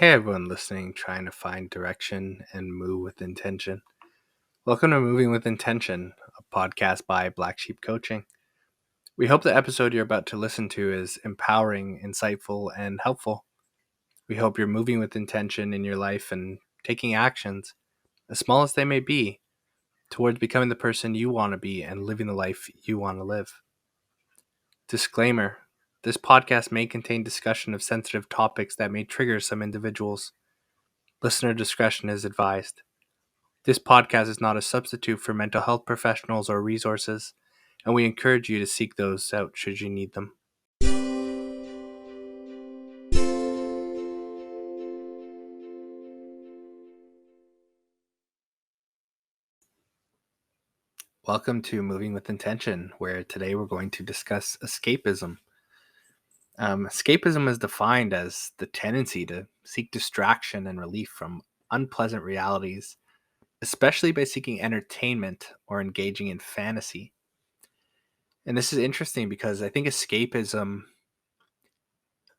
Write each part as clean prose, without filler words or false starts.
Hey everyone listening, trying to find direction and move with intention. Welcome to Moving with Intention, a podcast by Black Sheep Coaching. We hope the episode you're about to listen to is empowering, insightful, and helpful. We hope you're moving with intention in your life and taking actions, as small as they may be, towards becoming the person you want to be and living the life you want to live. Disclaimer: this podcast may contain discussion of sensitive topics that may trigger some individuals. Listener discretion is advised. This podcast is not a substitute for mental health professionals or resources, and we encourage you to seek those out should you need them. Welcome to Moving with Intention, where today we're going to discuss escapism. Escapism is defined as the tendency to seek distraction and relief from unpleasant realities, especially by seeking entertainment or engaging in fantasy. And this is interesting because I think escapism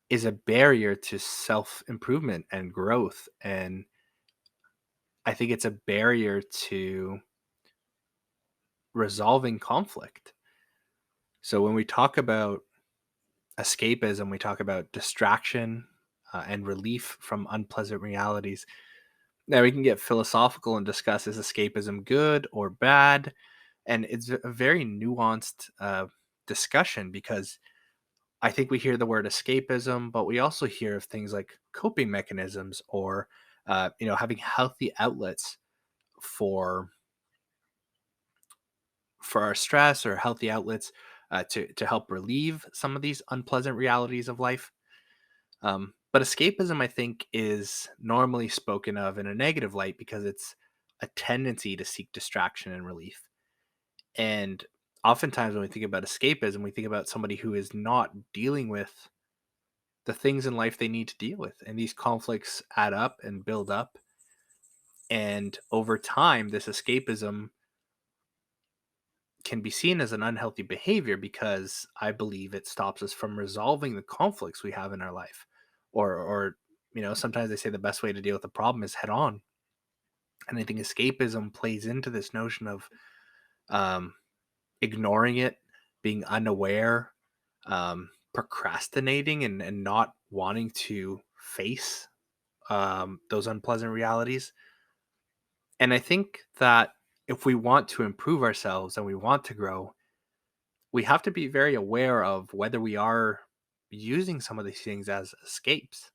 is a barrier to self-improvement and growth. And I think it's a barrier to resolving conflict. So when we talk about escapism, we talk about distraction and relief from unpleasant realities. Now we can get philosophical and discuss, is escapism good or bad? And it's a very nuanced discussion, because I think we hear the word escapism, but we also hear of things like coping mechanisms or, having healthy outlets for our stress, or healthy outlets to help relieve some of these unpleasant realities of life. But escapism, I think, is normally spoken of in a negative light because it's a tendency to seek distraction and relief. And oftentimes when we think about escapism, we think about somebody who is not dealing with the things in life they need to deal with. And these conflicts add up and build up. And over time, this escapism can be seen as an unhealthy behavior, because I believe it stops us from resolving the conflicts we have in our life. Or sometimes they say the best way to deal with a problem is head on. And I think escapism plays into this notion of um, ignoring it, being unaware, procrastinating, and not wanting to face those unpleasant realities. And I think that if we want to improve ourselves and we want to grow, we have to be very aware of whether we are using some of these things as escapes.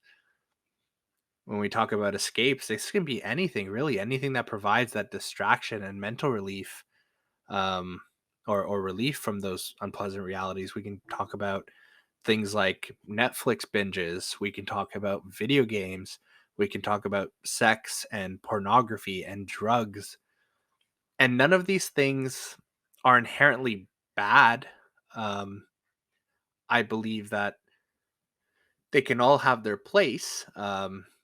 When we talk about escapes, this can be anything, really, anything that provides that distraction and mental relief, um, or relief from those unpleasant realities. We can talk about things like Netflix binges. We can talk about video games. We can talk about sex and pornography and drugs. And none of these things are inherently bad. Um, I believe that they can all have their place.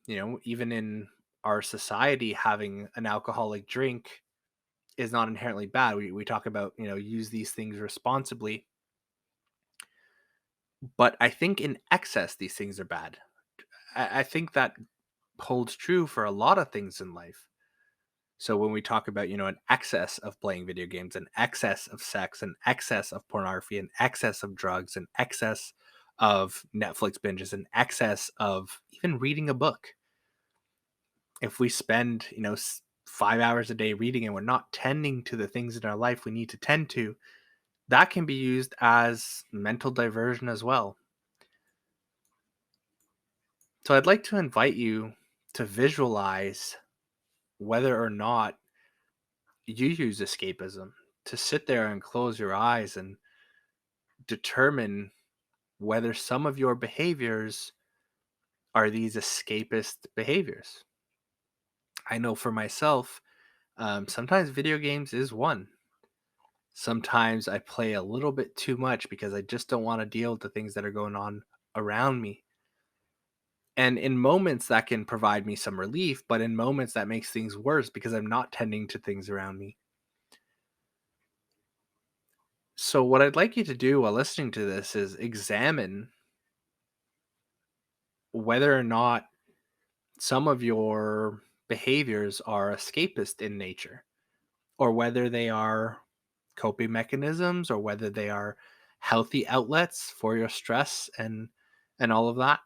Even in our society, having an alcoholic drink is not inherently bad. We talk about, use these things responsibly. But I think in excess, these things are bad. I think that holds true for a lot of things in life. So when we talk about, an excess of playing video games, an excess of sex, an excess of pornography, an excess of drugs, an excess of Netflix binges, an excess of even reading a book. If we spend, 5 hours a day reading and we're not tending to the things in our life we need to tend to, that can be used as mental diversion as well. So I'd like to invite you to visualize whether or not you use escapism, to sit there and close your eyes and determine whether some of your behaviors are these escapist behaviors. I know for myself, sometimes video games is one. Sometimes I play a little bit too much because I just don't want to deal with the things that are going on around me. And in moments that can provide me some relief, but in moments that makes things worse because I'm not tending to things around me. So what I'd like you to do while listening to this is examine whether or not some of your behaviors are escapist in nature, or whether they are coping mechanisms, or whether they are healthy outlets for your stress and all of that.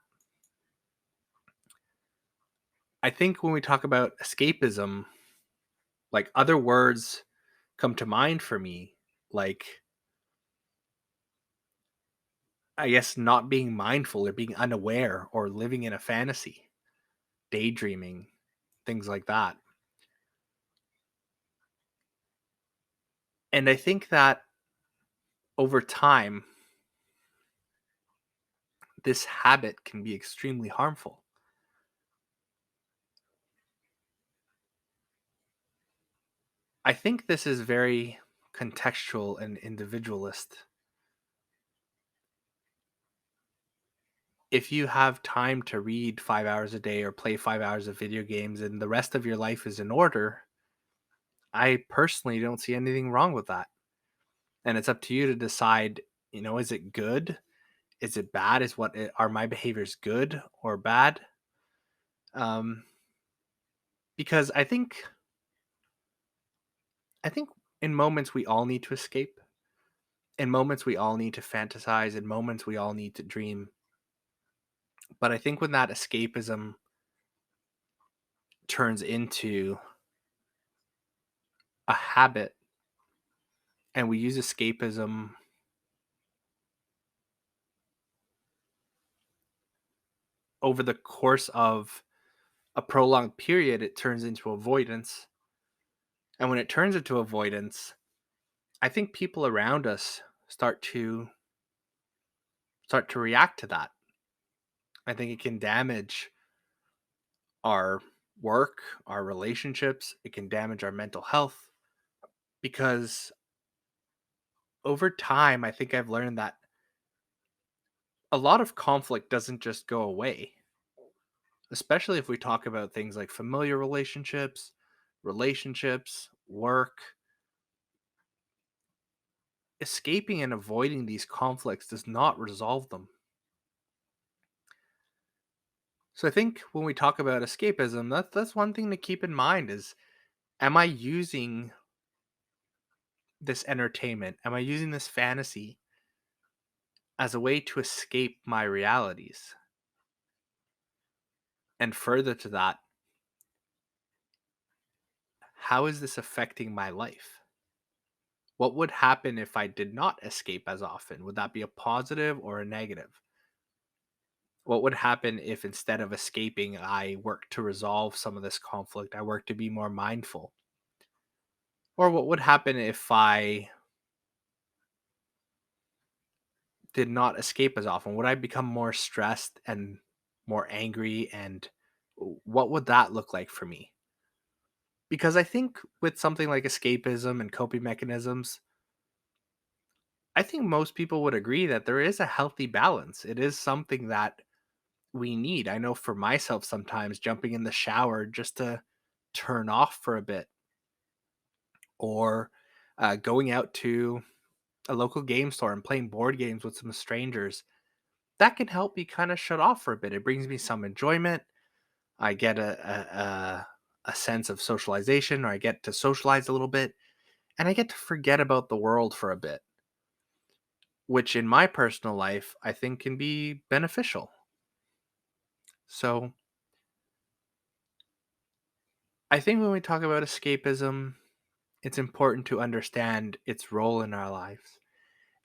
I think when we talk about escapism, like, other words come to mind for me, like, I guess not being mindful or being unaware or living in a fantasy, daydreaming, things like that. And I think that over time, this habit can be extremely harmful. I think this is very contextual and individualist. If you have time to read 5 hours a day or play 5 hours of video games and the rest of your life is in order, I personally don't see anything wrong with that. And it's up to you to decide, is it good? Is it bad? Are my behaviors good or bad? Um, because I think in moments we all need to escape. In moments we all need to fantasize. In moments we all need to dream. But I think when that escapism turns into a habit and we use escapism over the course of a prolonged period, it turns into avoidance. And when it turns into avoidance, I think people around us start to react to that. I think it can damage our work, our relationships, it can damage our mental health, because over time I think I've learned that a lot of conflict doesn't just go away, especially if we talk about things like familiar relationships, work. Escaping and avoiding these conflicts does not resolve them. So I think when we talk about escapism, that's one thing to keep in mind is, am I using this entertainment? Am I using this fantasy as a way to escape my realities? And further to that, how is this affecting my life? What would happen if I did not escape as often? Would that be a positive or a negative? What would happen if instead of escaping, I worked to resolve some of this conflict? I worked to be more mindful? Or what would happen if I did not escape as often? Would I become more stressed and more angry? And what would that look like for me? Because I think with something like escapism and coping mechanisms, I think most people would agree that there is a healthy balance. It is something that we need. I know for myself, sometimes jumping in the shower just to turn off for a bit, or going out to a local game store and playing board games with some strangers, that can help me kind of shut off for a bit. It brings me some enjoyment. I get a sense of socialization, or I get to socialize a little bit, and I get to forget about the world for a bit, which in my personal life I think can be beneficial. So I think when we talk about escapism, it's important to understand its role in our lives.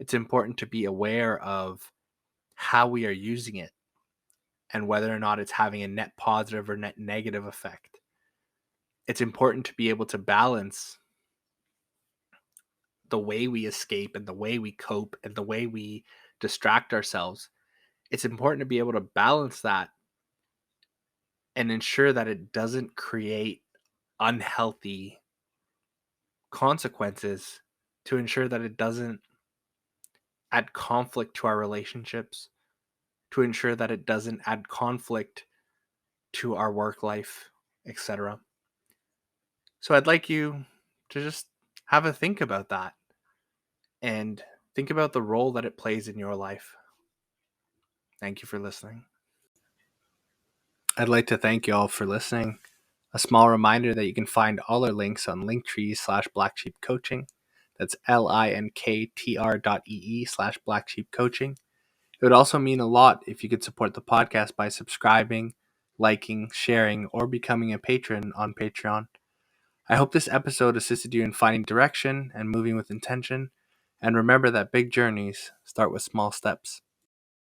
It's important to be aware of how we are using it and whether or not it's having a net positive or net negative effect. It's important to be able to balance the way we escape and the way we cope and the way we distract ourselves. It's important to be able to balance that and ensure that it doesn't create unhealthy consequences, to ensure that it doesn't add conflict to our relationships, to ensure that it doesn't add conflict to our work life, etc. So I'd like you to just have a think about that and think about the role that it plays in your life. Thank you for listening. I'd like to thank you all for listening. A small reminder that you can find all our links on linktree/blacksheepcoaching. That's linktr.ee/blacksheepcoaching. It would also mean a lot if you could support the podcast by subscribing, liking, sharing, or becoming a patron on Patreon. I hope this episode assisted you in finding direction and moving with intention. And remember that big journeys start with small steps.